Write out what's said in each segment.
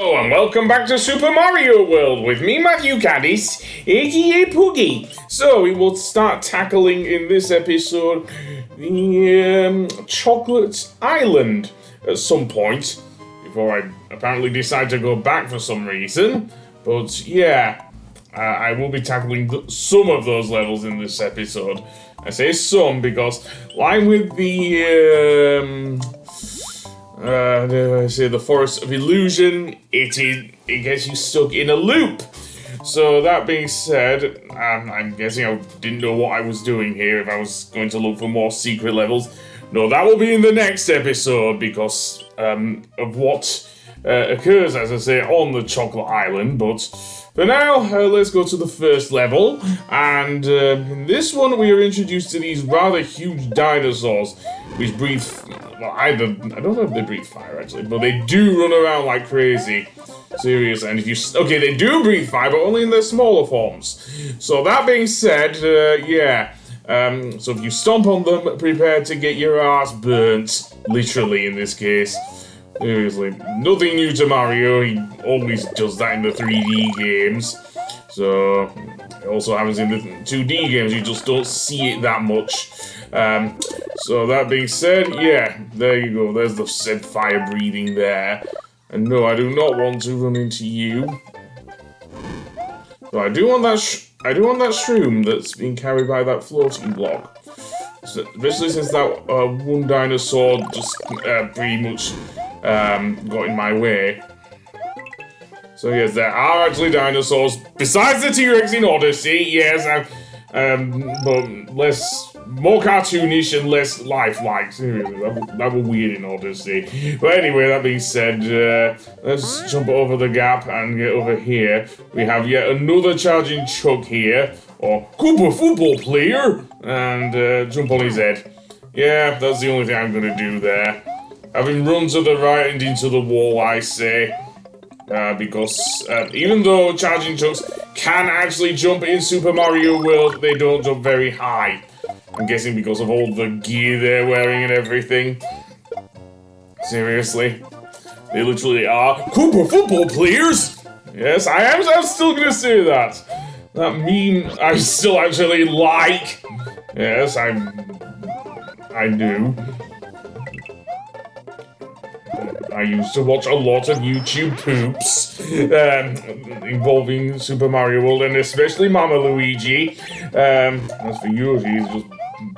Hello and welcome back to Super Mario World with me, Matthew Caddis, aka Poogie. So we will start tackling in this episode the Chocolate Island at some point before I apparently decide to go back for some reason. But yeah, I will be tackling some of those levels in this episode. I say some because, like with the the Forest of Illusion, it gets you stuck in a loop. So that being said, I'm guessing I didn't know what I was doing here if I was going to look for more secret levels. No, that will be in the next episode because of what occurs, as I say, on the Chocolate Island. But for now, let's go to the first level. And in this one, we are introduced to these rather huge dinosaurs, which breathe, well, I don't know if they breathe fire actually, but they do run around like crazy. Serious, and if you, okay, they do breathe fire, but only in their smaller forms. So that being said, yeah. So if you stomp on them, prepare to get your ass burnt. Literally, in this case. Seriously. Nothing new to Mario. He always does that in the 3D games. So, it also happens in the 2D games. You just don't see it that much. So that being said, yeah, there you go. There's the said fire breathing there. And no, I do not want to run into you. So I do want that shroom that's being carried by that floating block. So, especially since that one dinosaur just pretty much got in my way. So yes, there are actually dinosaurs besides the T-Rex in Odyssey. Yes, but more cartoonish and less lifelike. Seriously, that was weird in Odyssey. But anyway, that being said, let's jump over the gap and get over here. We have yet another charging Chuck here, or Koopa football player, and jump on his head. Yeah, that's the only thing I'm gonna do there. Having run to the right and into the wall, I say. Because even though charging Chucks can actually jump in Super Mario World, they don't jump very high. I'm guessing because of all the gear they're wearing and everything. Seriously. They literally are Koopa football players! Yes, I'm still gonna say that. That meme I still actually like. Yes, I do. I used to watch a lot of YouTube poops involving Super Mario World and especially Mama Luigi. As for Yoshi, he's just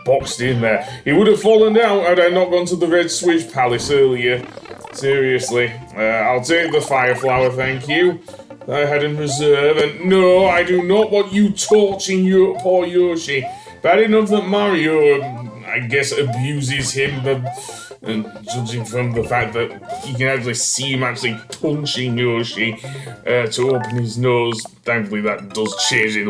boxed in there. He would have fallen down had I not gone to the Red Switch Palace earlier. Seriously. I'll take the Fire Flower, thank you. I had in reserve, and no, I do not want you torching your poor Yoshi. Bad enough that Mario, I guess, abuses him, but judging from the fact that you can actually see him actually punching Yoshi to open his nose. Thankfully that does change in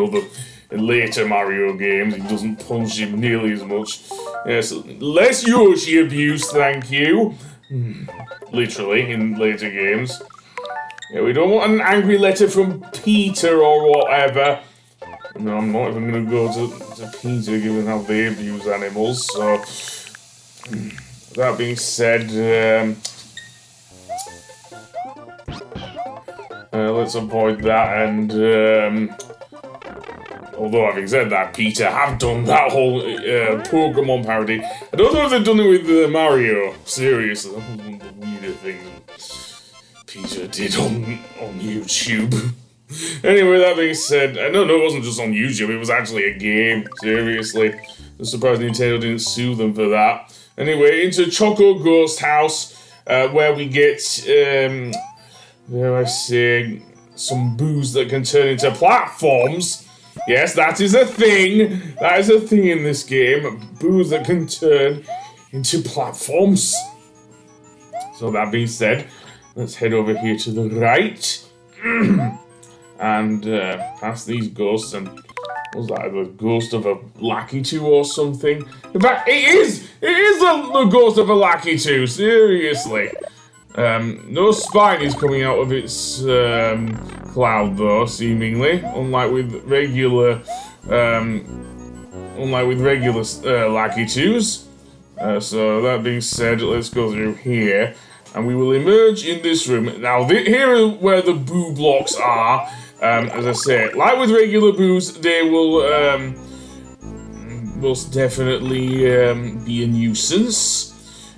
later Mario games. He doesn't punch him nearly as much. Yes, less Yoshi abuse, thank you. Literally, in later games. Yeah, we don't want an angry letter from Peter or whatever. No, I'm not even going to go to Peter given how they abuse animals, so... That being said, let's avoid that, and although having said that, Peter have done that whole Pokemon parody. I don't know if they've done it with Mario. Seriously, that was one of the weirder things Peter did on YouTube. Anyway, that being said, no, it wasn't just on YouTube, it was actually a game. Seriously. I'm surprised Nintendo didn't sue them for that. Anyway, into Choco Ghost House, where we get, dare I say, some booze that can turn into platforms. Yes, that is a thing. That is a thing in this game. Booze that can turn into platforms. So that being said, let's head over here to the right. And past these ghosts and... Was that the ghost of a Lakitu or something? In fact, it is the ghost of a Lakitu, seriously. No spine is coming out of its cloud though, seemingly, unlike with regular Lakitus. So that being said, let's go through here. and we will emerge in this room. Now, here are where the boo blocks are. As I say, like with regular boos, they will most definitely be a nuisance.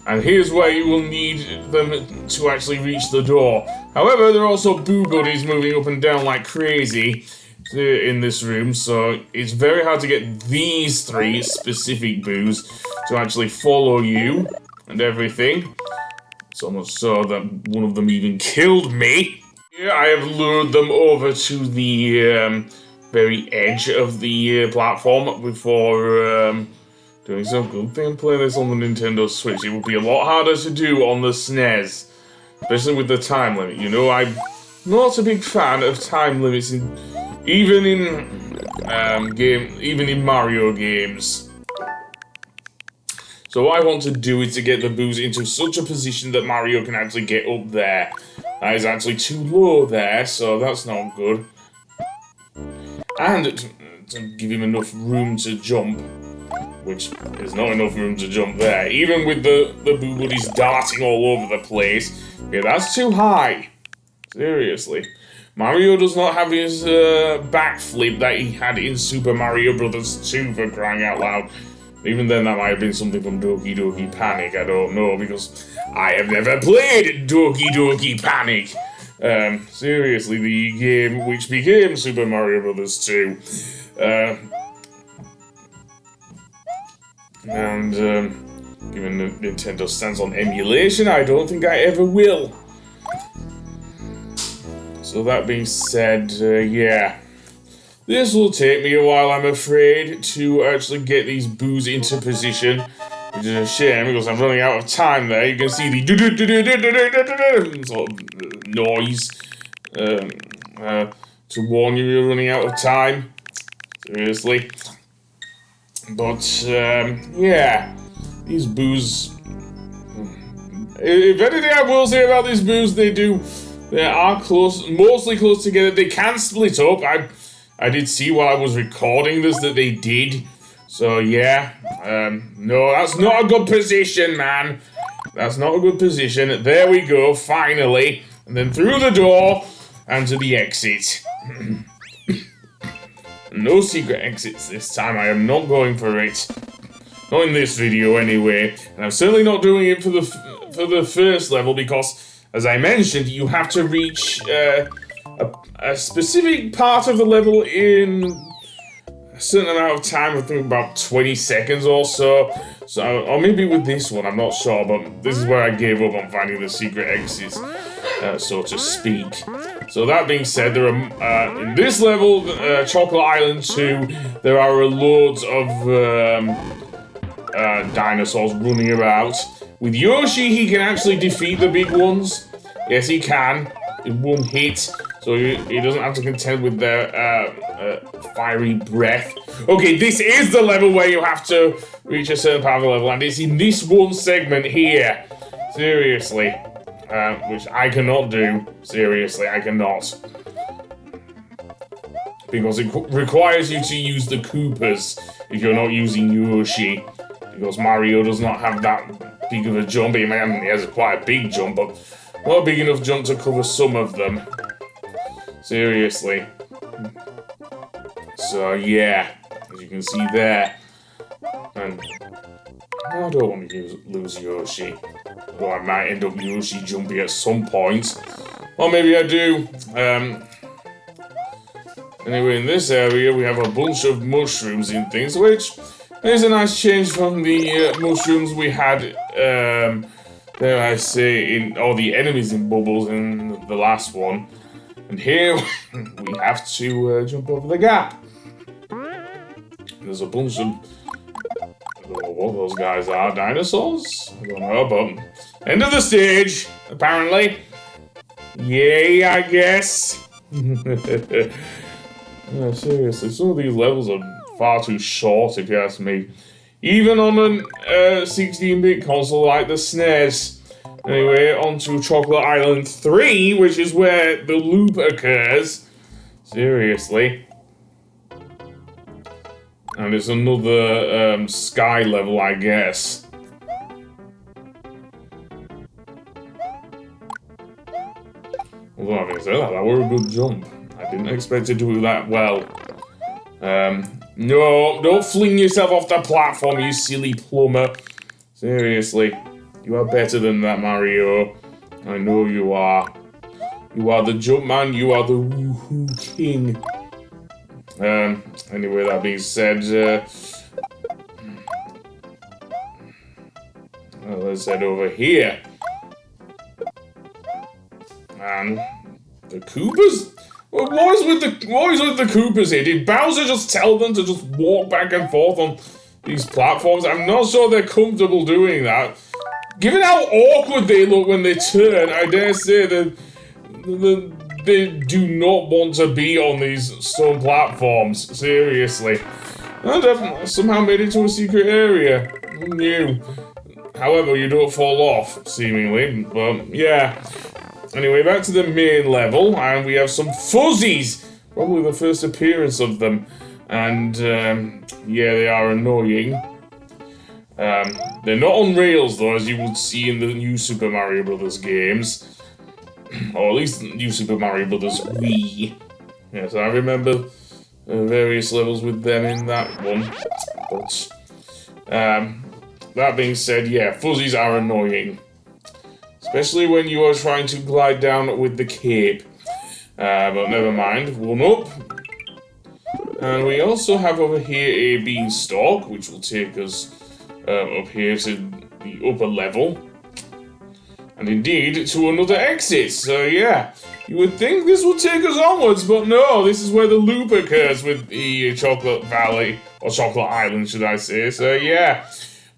And here's where you will need them to actually reach the door. However, there are also boo buddies moving up and down like crazy in this room, so it's very hard to get these 3 specific boos to actually follow you and everything. So much so that one of them even killed me. Here I have lured them over to the very edge of the platform before doing some good thing. Playing this on the Nintendo Switch, it would be a lot harder to do on the SNES, especially with the time limit. You know, I'm not a big fan of time limits, even in Mario games. So what I want to do is to get the boos into such a position that Mario can actually get up there. That is actually too low there, so that's not good. And to give him enough room to jump, which there's not enough room to jump there. Even with the boo buddies darting all over the place. Okay, that's too high. Seriously. Mario does not have his backflip that he had in Super Mario Bros. 2, for crying out loud. Even then, that might have been something from Doki Doki Panic, I don't know, because I have never played Doki Doki Panic. Seriously, the game which became Super Mario Bros. 2. Given that Nintendo stands on emulation, I don't think I ever will. So that being said, yeah. This will take me a while, I'm afraid, to actually get these boos into position. Which is a shame, because I'm running out of time there. You can see the sort of noise to warn you you're running out of time. Seriously. But, yeah. These boos... If anything I will say about these boos, they are close, mostly close together. They can split up. I did see while I was recording this that they did. So, yeah. No, that's not a good position, man. That's not a good position. There we go, finally. And then through the door and to the exit. No secret exits this time. I am not going for it. Not in this video, anyway. And I'm certainly not doing it for the first level because, as I mentioned, you have to reach a specific part of the level in a certain amount of time. I think about 20 seconds or so. Or maybe with this one, I'm not sure. But this is where I gave up on finding the secret exits, so to speak. So that being said, there are in this level, Chocolate Island 2, there are loads of dinosaurs running about. With Yoshi, he can actually defeat the big ones. Yes, he can in one hit, so he doesn't have to contend with their fiery breath. Okay, this is the level where you have to reach a certain part of the level, and it's in this one segment here. Seriously. Which I cannot do. Seriously, I cannot. Because it requires you to use the Koopas if you're not using Yoshi. Because Mario does not have that big of a jump. He has quite a big jump, but not a big enough jump to cover some of them. Seriously. So, yeah. As you can see there. And I don't want to lose Yoshi. Well, I might end up Yoshi jumping at some point. Or maybe I do. Anyway, in this area we have a bunch of mushrooms and things, which is a nice change from the mushrooms we had, dare I say, in all the enemies in Bubbles in the last one. And here we have to jump over the gap. There's a bunch of... I don't know what those guys are. Dinosaurs? I don't know, but... End of the stage, apparently. Yay, I guess. Yeah, seriously, some of these levels are far too short, if you ask me. Even on a 16-bit console like the SNES. Anyway, on to Chocolate Island 3, which is where the loop occurs. Seriously. And it's another sky level, I guess. Although having said that, that were a good jump. I didn't expect it to do that well. No, don't fling yourself off the platform, you silly plumber. Seriously, you are better than that, Mario. I know you are. You are the jump man, you are the woohoo king. Anyway, that being said, let's head over here. And the Koopas? What is with the Koopas here? Did Bowser just tell them to just walk back and forth on these platforms? I'm not sure they're comfortable doing that. Given how awkward they look when they turn, I dare say that they do not want to be on these stone platforms. Seriously. And I've somehow made it to a secret area. Who knew? However, you don't fall off, seemingly. But, yeah. Anyway, back to the main level, and we have some fuzzies! Probably the first appearance of them. And, yeah, they are annoying. They're not on rails, though, as you would see in the new Super Mario Bros. Games. Or at least new Super Mario Bros. Wii. Yes, I remember various levels with them in that one. But, that being said, yeah, fuzzies are annoying. Especially when you are trying to glide down with the cape. But never mind, one up. And we also have over here a beanstalk, which will take us up here to the upper level. And indeed, to another exit. So yeah, you would think this would take us onwards, but no, this is where the loop occurs with the Chocolate Valley, or Chocolate Island, should I say. So yeah.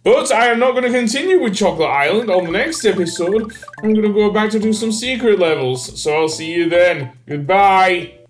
But I am not going to continue with Chocolate Island. On the next episode, I'm going to go back to do some secret levels. So I'll see you then. Goodbye.